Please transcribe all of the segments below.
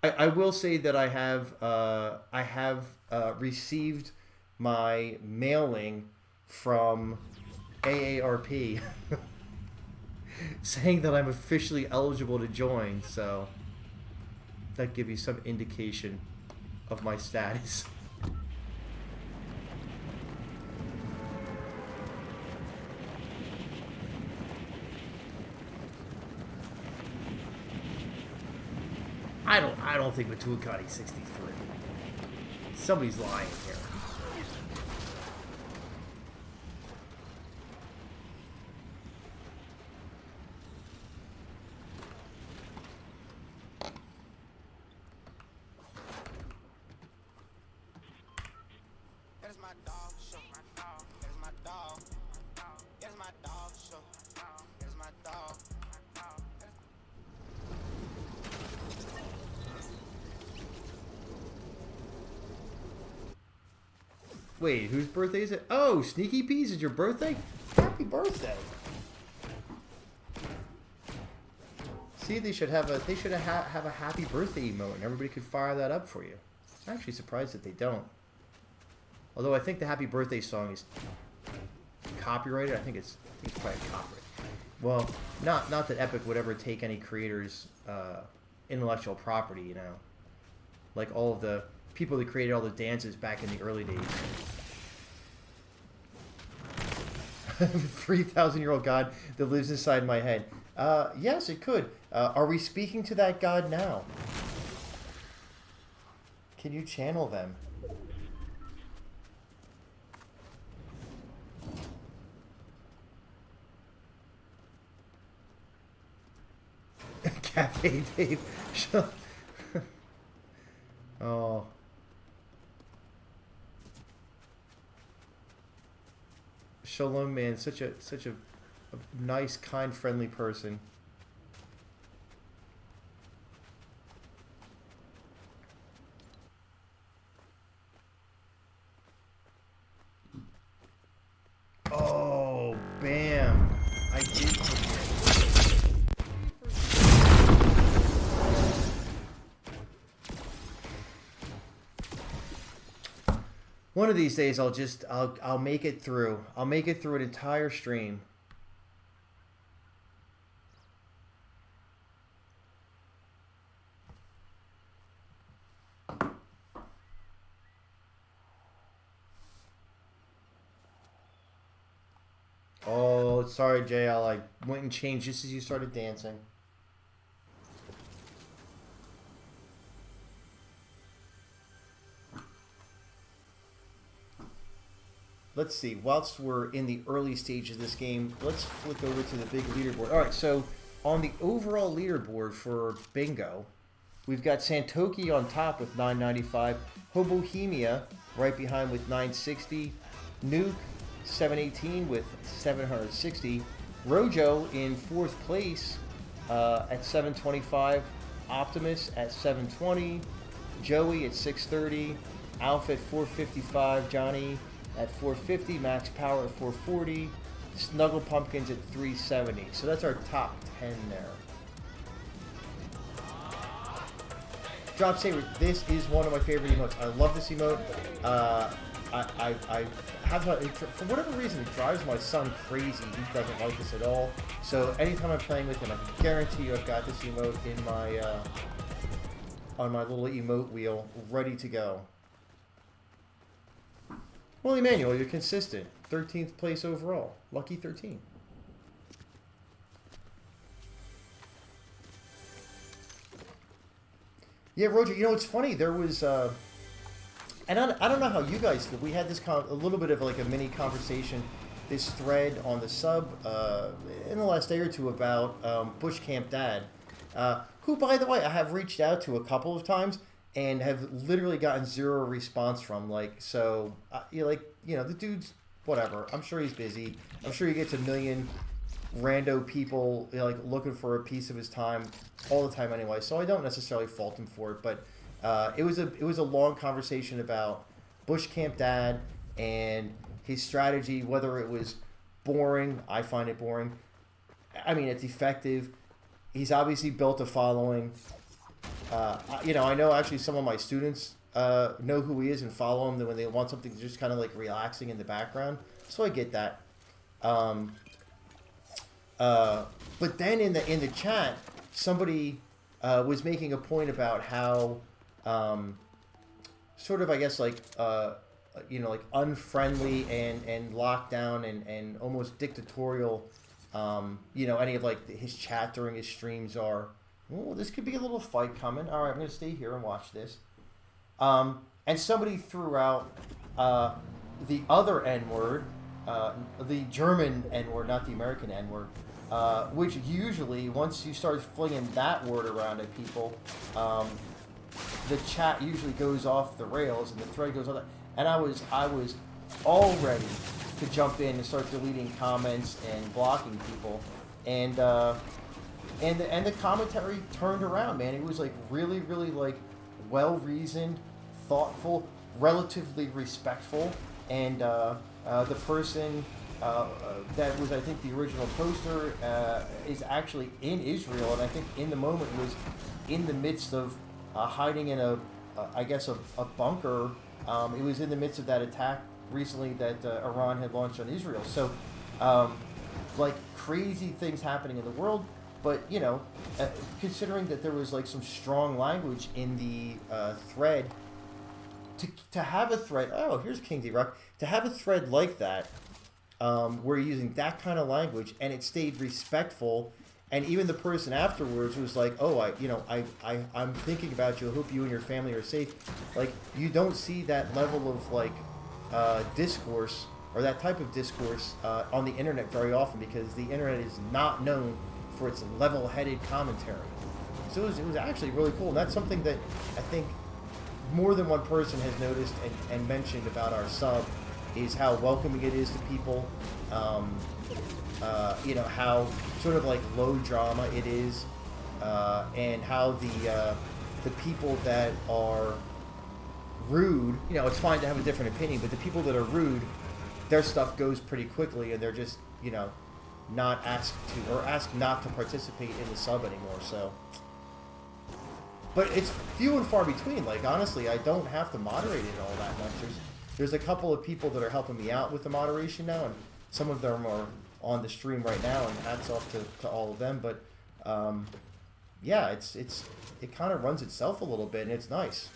I will say that I have received my mailing from AARP saying that I'm officially eligible to join, so that gives you some indication of my status. I don't think Matuakani's 63. Somebody's lying here. Wait, whose birthday is it? Oh, Sneaky Peas, it's your birthday? Happy birthday! See, they should have a have a happy birthday emote, and everybody could fire that up for you. I'm actually surprised that they don't. Although I think the happy birthday song is copyrighted. I think it's probably copyrighted. Well, not that Epic would ever take any creators' intellectual property, you know, like all of the people that created all the dances back in the early days. 3,000-year-old god that lives inside my head. Yes, it could. Are we speaking to that god now? Can you channel them? Cafe Dave. Oh. Shalom, man, such a nice, kind, friendly person. Oh, bam! I did forget. One of these days, I'll make it through. I'll make it through an entire stream. Oh, sorry, JL. I went and changed just as you started dancing. Let's see. Whilst we're in the early stages of this game, let's flick over to the big leaderboard. All right, so on the overall leaderboard for Bingo, we've got Santoki on top with 995, Hobohemia right behind with 960, Nuke 718 with 760, Rojo in 4th place at 725, Optimus at 720, Joey at 630, Alpha at 455, Johnny at 450, MaxPower at 440, Snuggle Pumpkins at 370. So that's our top 10 there. DroppedSaber, this is one of my favorite emotes. I love this emote. I have for whatever reason, it drives my son crazy. He doesn't like this at all. So anytime I'm playing with him, I can guarantee you I've got this emote in my on my little emote wheel, ready to go. Well, Emmanuel, you're consistent. 13th place overall. Lucky 13. Yeah, Roger, you know, it's funny. There was, and I don't know how you guys feel. We had this a little bit of like a mini conversation, this thread on the sub in the last day or two about Bush Camp Dad, who, by the way, I have reached out to a couple of times and have literally gotten zero response from. Like, so, you know, the dude's whatever. I'm sure he's busy. I'm sure he gets a million rando people, you know, like looking for a piece of his time all the time anyway. So I don't necessarily fault him for it. But it was a long conversation about Bush Camp Dad and his strategy. Whether it was boring, I find it boring. I mean, it's effective. He's obviously built a following. you know, I know actually some of my students know who he is and follow him when they want something just kind of like relaxing in the background. So I get that. But then in the chat, somebody was making a point about how sort of, I guess, like you know, like unfriendly and locked down and almost dictatorial. You know, any of like his chat during his streams are. Oh, this could be a little fight coming. All right, I'm gonna stay here and watch this. And somebody threw out the other N word, the German N word, not the American N word. Which usually, once you start flinging that word around at people, the chat usually goes off the rails and the thread goes on. And I was all ready to jump in and start deleting comments and blocking people, and the commentary turned around, man. It was like really, really like well reasoned, thoughtful, relatively respectful, and the person. That was, I think, the original poster is actually in Israel, and I think in the moment was in the midst of hiding in I guess a bunker. It was in the midst of that attack recently that Iran had launched on Israel. So, like crazy things happening in the world, but you know, considering that there was like some strong language in the thread, to have a thread. Oh, here's King D-Rock. To have a thread like that. We're using that kind of language, and it stayed respectful, and even the person afterwards was like, "Oh, I'm thinking about you. I hope you and your family are safe." Like, you don't see that level of like discourse or that type of discourse on the internet very often, because the internet is not known for its level-headed commentary. So it was actually really cool, and that's something that I think more than one person has noticed and mentioned about our sub. Is how welcoming it is to people, you know, how sort of like low drama it is, and how the people that are rude, you know, it's fine to have a different opinion, but the people that are rude, their stuff goes pretty quickly, and they're just, you know, not asked to, or asked not to participate in the sub anymore. So, but it's few and far between. Like, honestly, I don't have to moderate it all that much. There's a couple of people that are helping me out with the moderation now, and some of them are on the stream right now, and hats off to all of them. But yeah, it kind of runs itself a little bit, and it's nice.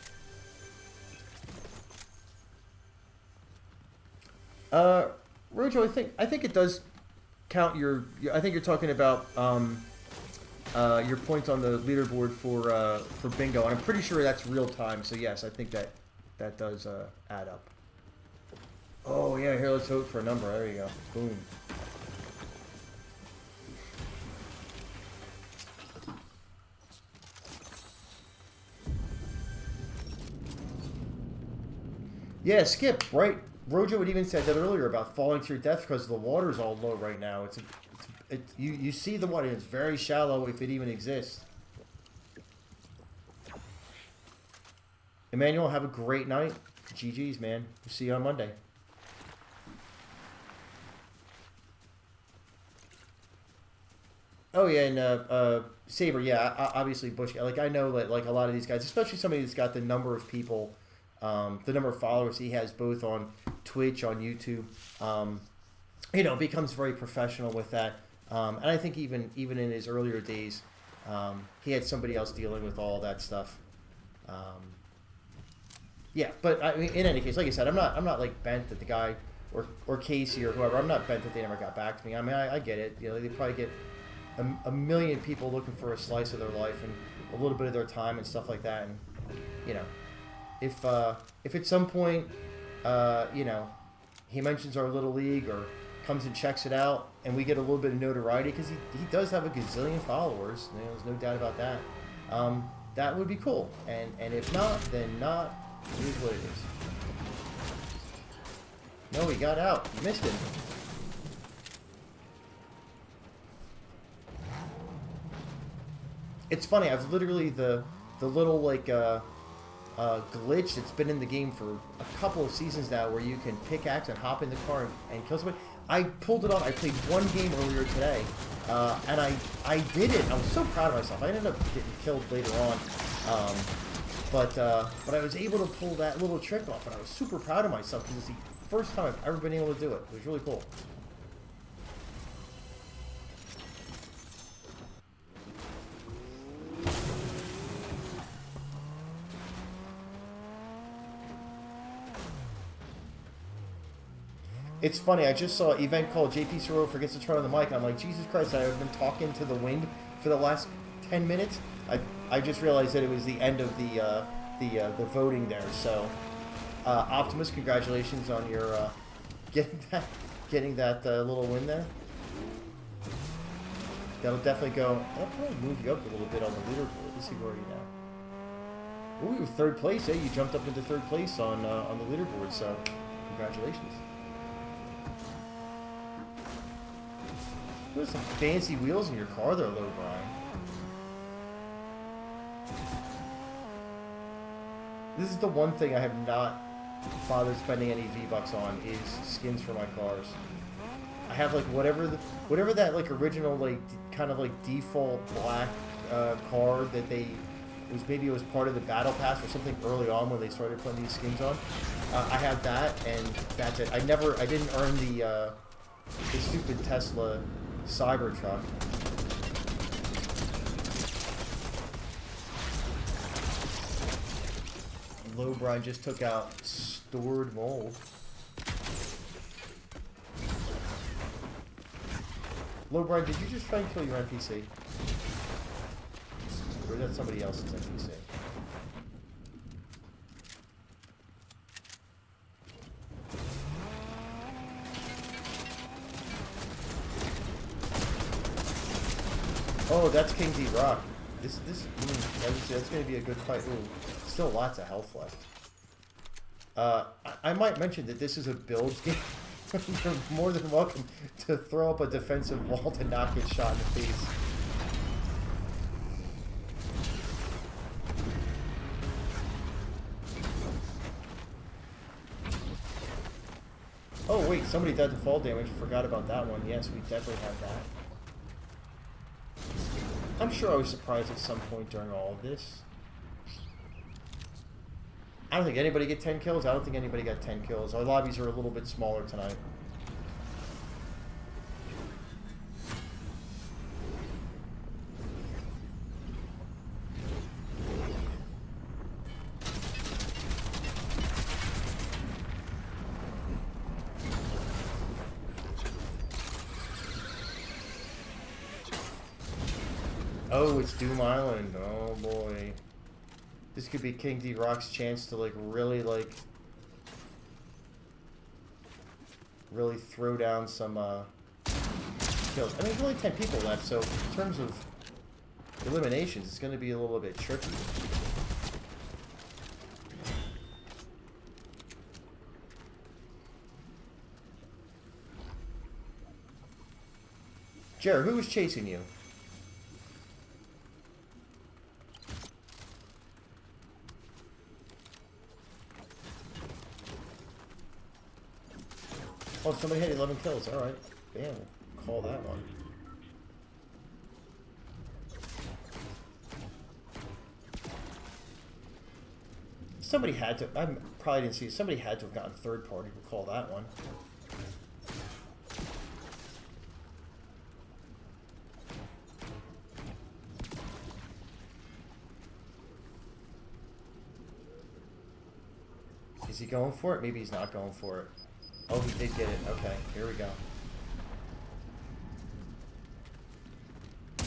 Rojo, I think it does count your. I think you're talking about your points on the leaderboard for bingo, and I'm pretty sure that's real time. So yes, I think that does add up. Oh, yeah, here, let's vote for a number. There you go. Boom. Yeah, Skip, right? Rojo had even said that earlier about falling to your death because the water's all low right now. You see the water, it's very shallow if it even exists. Emmanuel, have a great night. GG's, man. We'll see you on Monday. Oh yeah, and Saber, yeah, obviously Bush. Like, I know that like a lot of these guys, especially somebody that's got the number of people, the number of followers he has both on Twitch, on YouTube, you know, becomes very professional with that. And I think even in his earlier days, he had somebody else dealing with all that stuff. Yeah, but I mean, in any case, like I said, I'm not like bent that the guy or Casey or whoever. I'm not bent that they never got back to me. I mean, I get it. You know, they probably get a million people looking for a slice of their life and a little bit of their time and stuff like that. And you know, if at some point, you know, he mentions our little league or comes and checks it out, and we get a little bit of notoriety because he does have a gazillion followers. You know, there's no doubt about that. That would be cool. And if not, then not. It is what it is. No, he got out. You missed him. It's funny. I've literally the little like glitch that's been in the game for a couple of seasons now, where you can pickaxe and hop in the car and kill somebody. I pulled it off. I played one game earlier today, and I did it. I was so proud of myself. I ended up getting killed later on, But I was able to pull that little trick off, and I was super proud of myself because it's the first time I've ever been able to do it. It was really cool. It's funny, I just saw an event called jpswervo forgets to turn on the mic, and I'm like, Jesus Christ, I've been talking to the wind for the last 10 minutes. I just realized that it was the end of the voting there. So, Optimus, congratulations on your getting that little win there. That'll definitely go. That'll probably move you up a little bit on the leaderboard. Let's see where you now. Ooh, third place. Hey, you jumped up into third place on the leaderboard. So, congratulations. There's some fancy wheels in your car there, Low Brian. This is the one thing I have not bothered spending any V-Bucks on is skins for my cars. I have like whatever that like original like kind of like default black car that they maybe it was part of the battle pass or something early on when they started putting these skins on. I have that and that's it. I didn't earn the stupid Tesla Cybertruck. Low Brian just took out stored mold. Low Brian, did you just try and kill your NPC? Or is that somebody else's NPC? Oh, that's King D Rock. That's gonna be a good fight. Ooh, still lots of health left. I might mention that this is a build game. You're more than welcome to throw up a defensive wall to not get shot in the face. Oh wait, somebody died to fall damage. Forgot about that one. Yes, we definitely have that. I'm sure I was surprised at some point during all of this. I don't think anybody get 10 kills. I don't think anybody got 10 kills. Our lobbies are a little bit smaller tonight. Oh, it's Doom Island. Oh boy. This could be King D Rock's chance to really throw down some kills. I mean, there's only 10 people left, so in terms of eliminations, it's going to be a little bit tricky. Jared, who was chasing you? Oh, somebody had 11 kills. Alright. Damn, we'll call that one. Somebody had to... I probably didn't see it. Somebody had to have gotten third party. We'll call that one. Is he going for it? Maybe he's not going for it. Oh, he did get it. Okay, here we go.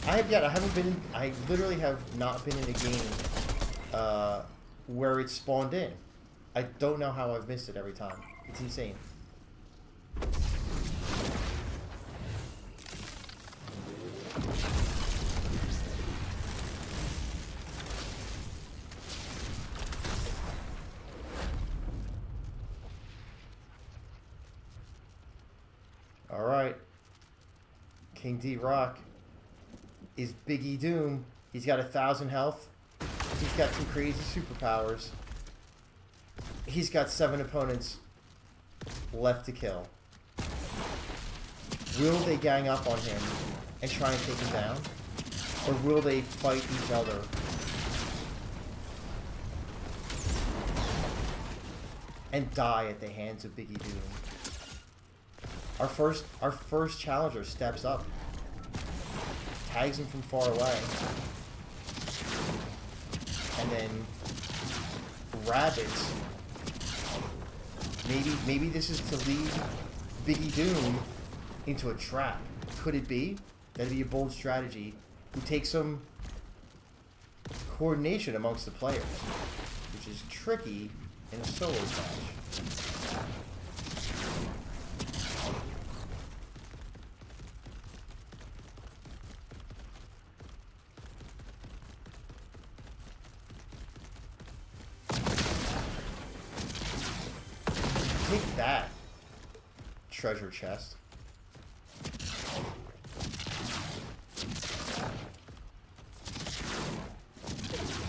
I literally have not been in a game where it's spawned in. I don't know how I've missed it every time. It's insane. Alright. King D Rock is Biggie Doom. He's got 1,000 health. He's got some crazy superpowers. He's got 7 opponents left to kill. Will they gang up on him and try and take him down? Or will they fight each other and die at the hands of Biggie Doom. Our first challenger steps up, tags him from far away, and then rabbits. Maybe this is to lead Biggie Doom into a trap. Could it be? That'd be a bold strategy. We take some coordination amongst the players, which is tricky in a solo match. Take that, treasure chest.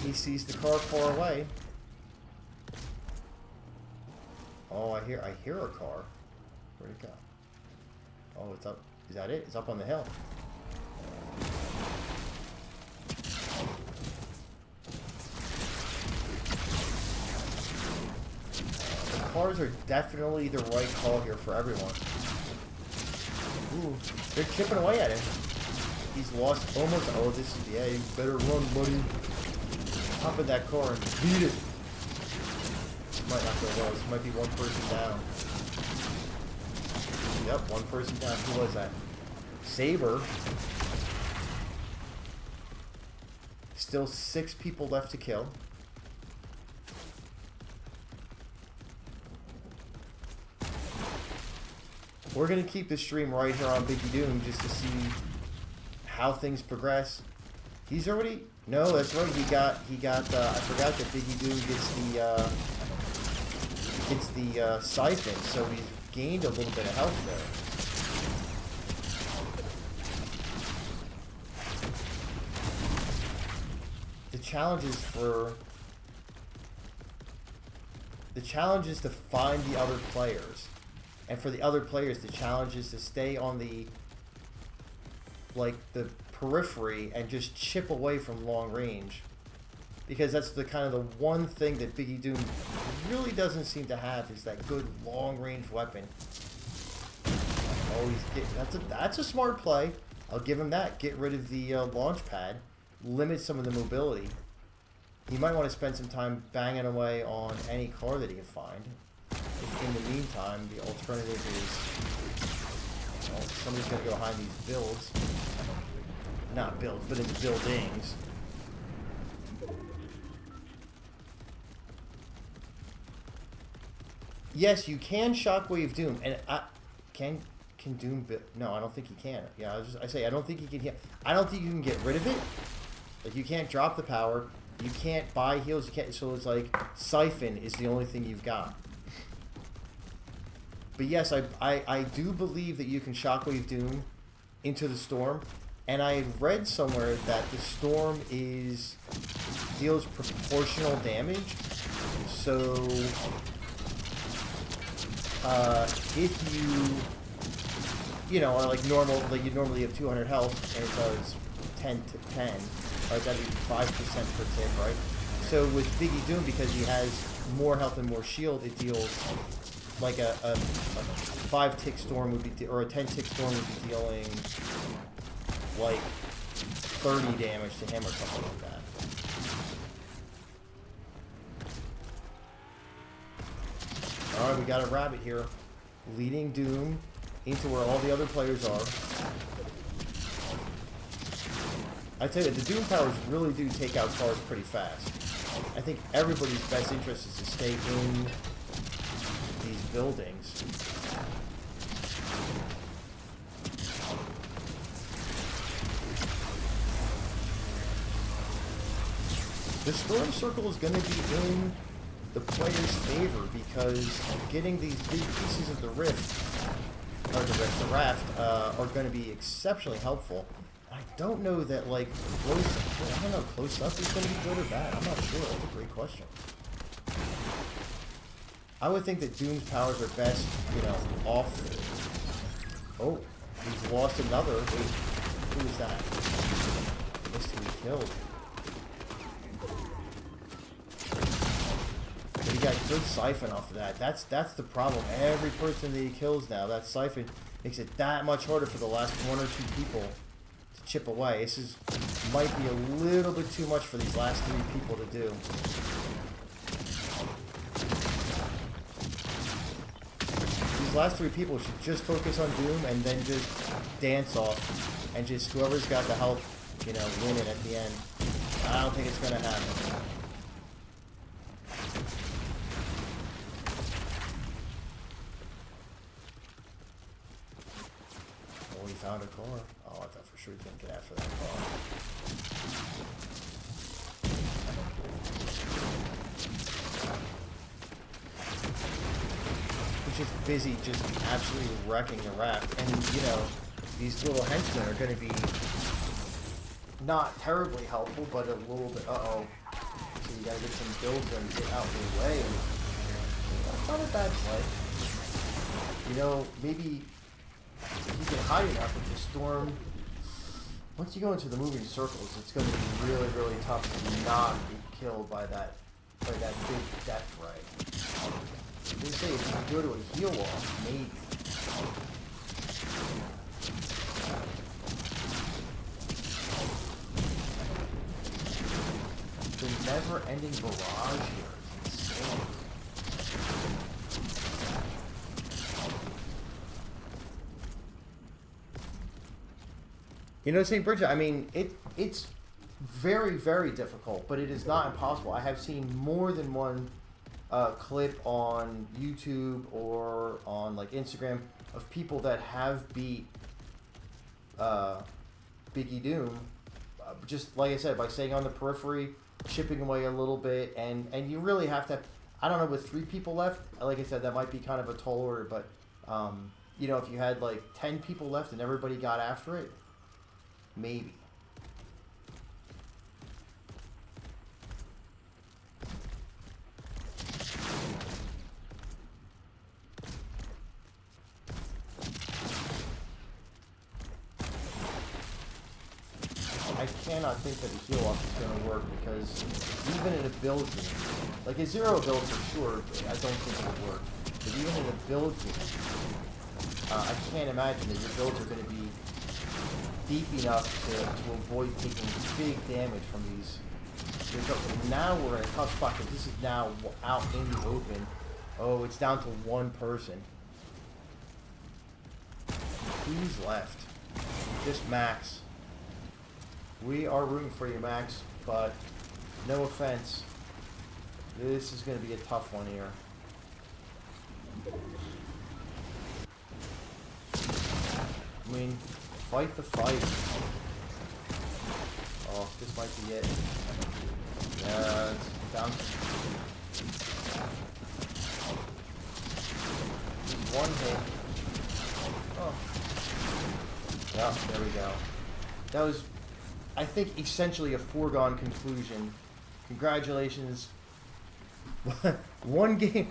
He sees the car far away. Oh, I hear a car. Where'd it go? Oh, it's up. Is that it? It's up on the hill. The cars are definitely the right call here for everyone. Ooh, they're chipping away at him. He's lost almost. Oh, this is, yeah, you better run, buddy. Hop in that car and beat it. This might not go well. This might be one person down. Yep, one person down. Who was that? Saber. Still 6 people left to kill. We're going to keep the stream right here on Biggie Doom just to see how things progress. He's already... No, that's right. He got. I forgot that Biggie Doom gets the siphon, so he's gained a little bit of health there. The challenge is to find the other players, and for the other players, the challenge is to stay on the periphery and just chip away from long range, because that's the kind of the one thing that Biggie Doom really doesn't seem to have, is that good long range weapon. Oh, that's a smart play. I'll give him that. Get rid of the launch pad, limit some of the mobility. He might want to spend some time banging away on any car that he can find. If in the meantime, the alternative is, well, somebody's going to go behind these builds. Not builds, but in the buildings. Yes, you can shockwave Doom, and can Doom? No, I don't think he can. Yeah, I say I don't think he can. I don't think you can get rid of it. Like, you can't drop the power. You can't buy heals. You can't. So it's like siphon is the only thing you've got. But yes, I do believe that you can shockwave Doom into the storm. And I had read somewhere that the storm deals proportional damage. So if you know, are like normal, like you normally have 200 health and it does 10 to 10, right? That'd be 5% per tick, right? So with Biggie Doom, because he has more health and more shield, it deals like a 5-tick storm would be, or a 10-tick storm would be dealing like 30 damage to him or something like that. Alright, we got a rabbit here, leading Doom into where all the other players are. I tell you, the Doom powers really do take out cars pretty fast. I think everybody's best interest is to stay in these buildings. The storm circle is going to be in the player's favor, because getting these big pieces of the rift, or the raft, are going to be exceptionally helpful. I don't know that, like, close up is going to be good or bad. I'm not sure. That's a great question. I would think that Doom's powers are best, you know, off. Oh, he's lost another. Wait, who is that? Missed who he killed. Did he got good siphon off of that. That's the problem. Every person that he kills now, that siphon makes it that much harder for the last 1 or 2 people to chip away. This might be a little bit too much for these last 3 people to do. These last 3 people should just focus on Doom and then just dance off, and just whoever's got the health, you know, win it at the end. I don't think it's gonna happen. Oh, he found a car. Oh, I thought for sure he was gonna get after that car. He's just busy, just absolutely wrecking the raft, and you know, these little henchmen are gonna be not terribly helpful, but a little bit. Uh-oh. So you gotta get some builds and get out of the way. That's not a bad play. You know, maybe if you can hide enough with the storm, once you go into the moving circles, it's going to be really, really tough to not be killed by that big death ray. They say if you can go to a heal off, maybe. The never-ending barrage here is insane. You know, St. Bridget, I mean, it's very, very difficult, but it is not impossible. I have seen more than one clip on YouTube or on, like, Instagram of people that have beat Biggie Doom, just, like I said, by staying on the periphery, chipping away a little bit, and you really have to, I don't know, with 3 people left, like I said, that might be kind of a tall order, but, you know, if you had, like, 10 people left and everybody got after it, maybe. I cannot think that a heal off is going to work, because even in a build game, like a 0 build for sure, I don't think it would work. But even in a build game, I can't imagine that your builds are going to be deep enough to avoid taking big damage from these. Now we're in a tough spot, because this is now out in the open. Oh, it's down to 1 person. Who's left? Just Max. We are rooting for you, Max, but no offense. This is going to be a tough one here. I mean, fight the fight. Oh, this might be it. Yeah, it's down. Just 1 hit. Oh. Yeah, there we go. That was, I think, essentially a foregone conclusion. Congratulations. one game,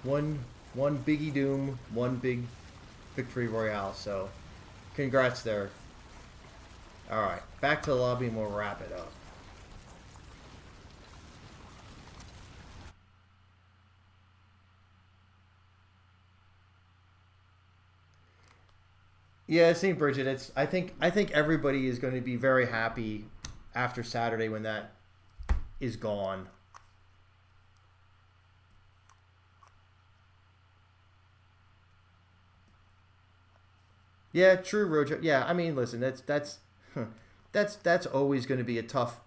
one Biggie Doom, 1 big victory royale. So, congrats there. All right, back to the lobby and we'll wrap it up. Yeah, St. Bridget, it's I think everybody is going to be very happy after Saturday when that is gone. Yeah, true, Rojo. Yeah, I mean, listen, that's always going to be a tough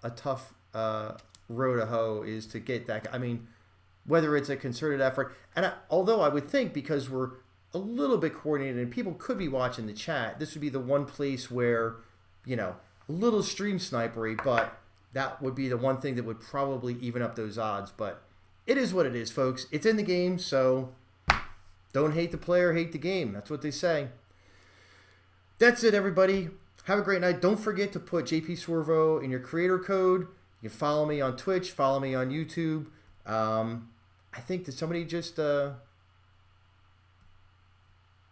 row to hoe, is to get that. I mean, whether it's a concerted effort, and although I would think, because we're a little bit coordinated and people could be watching the chat, this would be the one place where, you know, a little stream snipery, but that would be the one thing that would probably even up those odds. But it is what it is, folks. It's in the game, so don't hate the player, hate the game. That's what they say. That's it, everybody. Have a great night. Don't forget to put jpswervo in your creator code. You can follow me on Twitch, follow me on YouTube. I think that somebody just...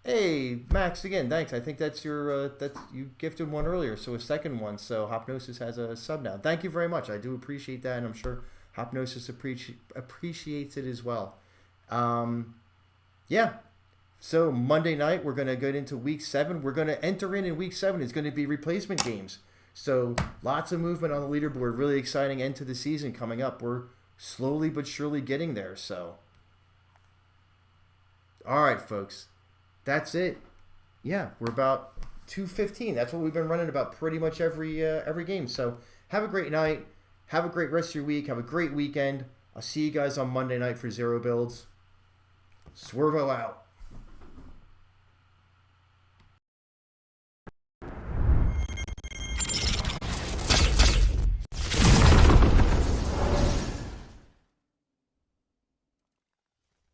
Hey, Max, again, thanks. I think that's your, you gifted one earlier, so a second one. So Hopnosis has a sub now. Thank you very much. I do appreciate that, and I'm sure Hopnosis appreciates it as well. Yeah. So Monday night, we're going to get into week 7. We're going to enter in week 7. It's going to be replacement games. So lots of movement on the leaderboard. Really exciting end to the season coming up. We're slowly but surely getting there. So, all right, folks, that's it. Yeah, we're about 2:15. That's what we've been running about pretty much every game. So have a great night. Have a great rest of your week. Have a great weekend. I'll see you guys on Monday night for Zero Builds. Swervo out.